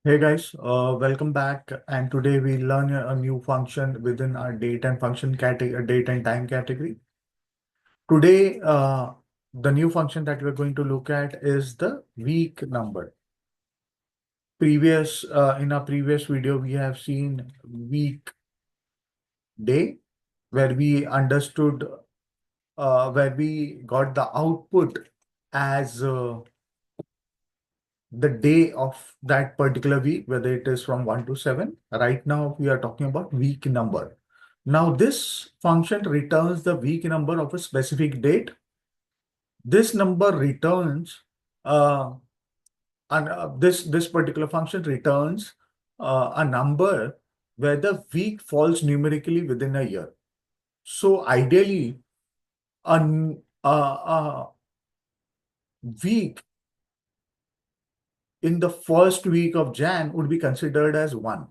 Hey guys, welcome back. And today we learn a new function within our date and function category, date and time category. Today, the new function that we're going to look at is the week number. In our previous video, we have seen week day, where we understood, where we got the output as the day of that particular week, whether it is from 1 to 7. Right now, we are talking about week number. Now, this function returns the week number of a specific date. This number returns, this particular function returns a number where the week falls numerically within a year. So ideally, a week in the first week of Jan would be considered as 1.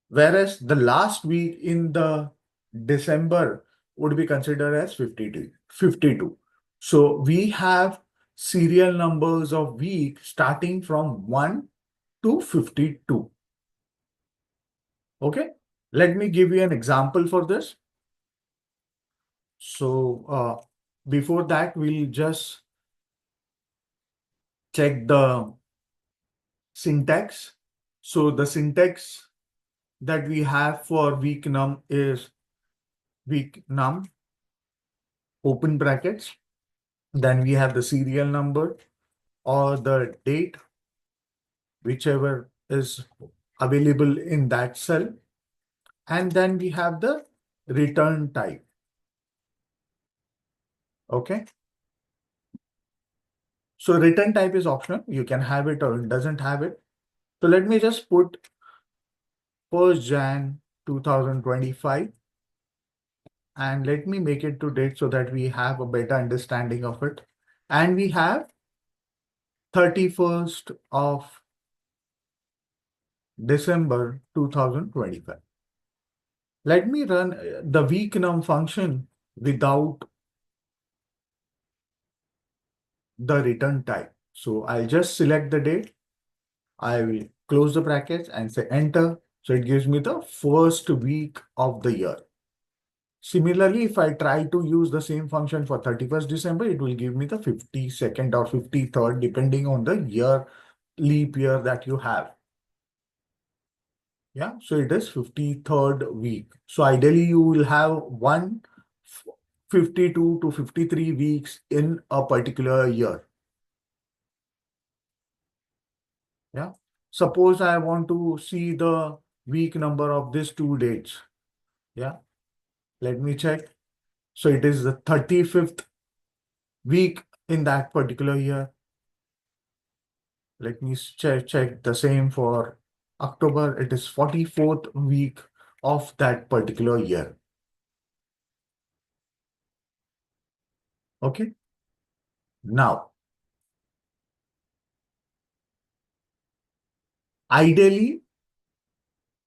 Whereas the last week in the December would be considered as 52. So we have serial numbers of week starting from 1 to 52. Okay, let me give you an example for this. So before that, we'll just check the syntax. So the syntax that we have for weeknum is weeknum, open brackets. Then we have the serial number or the date, whichever is available in that cell. And then we have the return type. Okay. So return type is optional. You can have it or it doesn't have it. So let me just put 1st Jan 2025. And let me make it to date so that we have a better understanding of it. And we have 31st of December 2025. Let me run the weeknum function without the return type. So I'll just select the date. I will close the brackets and say enter. So it gives me the first week of the year. Similarly, if I try to use the same function for 31st December, it will give me the 52nd or 53rd, depending on the year, leap year that you have. Yeah, so it is 53rd week. So ideally, you will have 52 to 53 weeks in a particular year. Yeah. Suppose I want to see the week number of these two dates. Yeah. Let me check. So it is the 35th week in that particular year. Let me check the same for October. It is 44th week of that particular year. Okay. Now, ideally,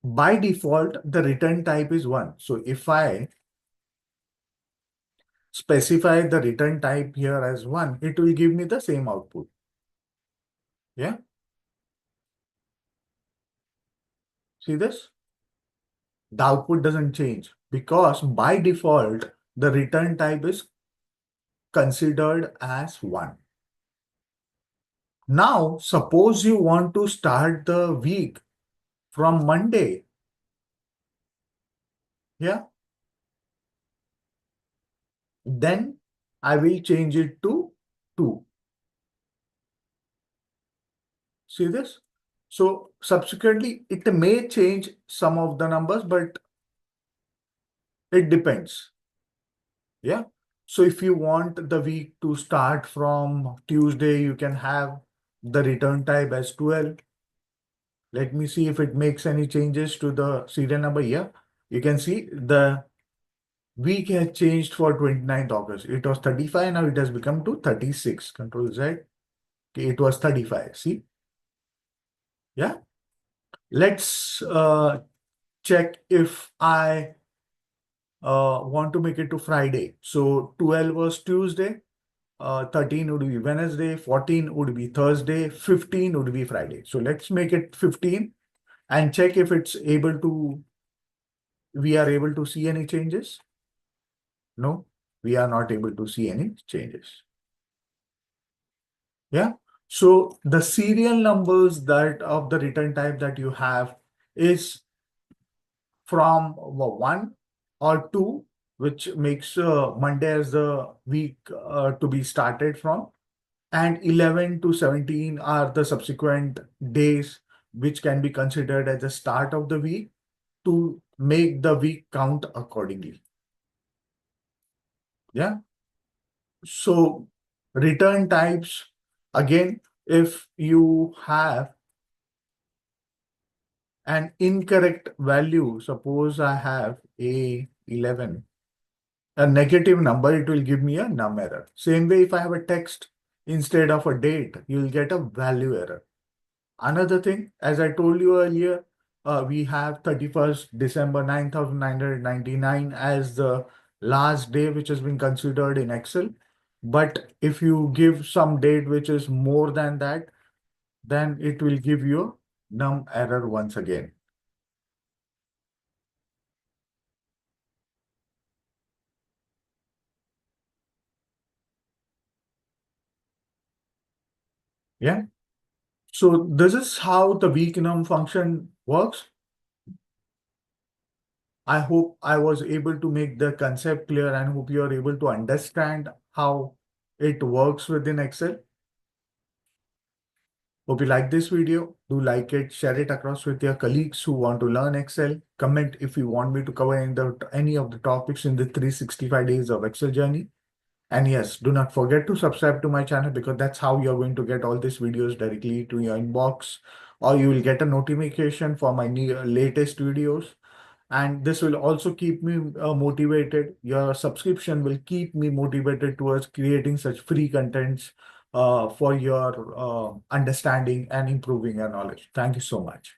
by default, the return type is 1. So if I specify the return type here as 1, it will give me the same output. Yeah. See this? The output doesn't change because by default, the return type is considered as 1. Now, suppose you want to start the week from Monday. Yeah. Then I will change it to 2. See this? So subsequently, it may change some of the numbers, but it depends. Yeah. So if you want the week to start from Tuesday, you can have the return type as 12. Let me see if it makes any changes to the serial number here. You can see the week has changed for 29th August. It was 35, now it has become to 36. Control Z. Okay, it was 35. See? Yeah. Let's check if I want to make it to Friday. So 12 was Tuesday. 13 would be Wednesday, 14 would be Thursday, 15 would be Friday. So let's make it 15 and check if we are able to see any changes. No, we are not able to see any changes. Yeah. So the serial numbers that of the return type that you have is from 1 or 2, which makes Monday as the week to be started from, and 11 to 17 are the subsequent days which can be considered as the start of the week to make the week count accordingly. Yeah. So return types, again, if you have an incorrect value, suppose I have a negative number, it will give me a num error. Same way, if I have a text instead of a date, you'll get a value error. Another thing, as I told you earlier, we have 31st December 9,999 as the last day which has been considered in Excel. But if you give some date which is more than that, then it will give you a num error once again. Yeah. So this is how the weeknum function works. I hope I was able to make the concept clear and hope you are able to understand how it works within Excel. Hope you like this video. Do like it, share it across with your colleagues who want to learn Excel. Comment if you want me to cover any of the topics in the 365 days of Excel journey. And yes, do not forget to subscribe to my channel because that's how you're going to get all these videos directly to your inbox, or you will get a notification for my latest videos. And this will also keep me motivated. Your subscription will keep me motivated towards creating such free contents for your understanding and improving your knowledge. Thank you so much.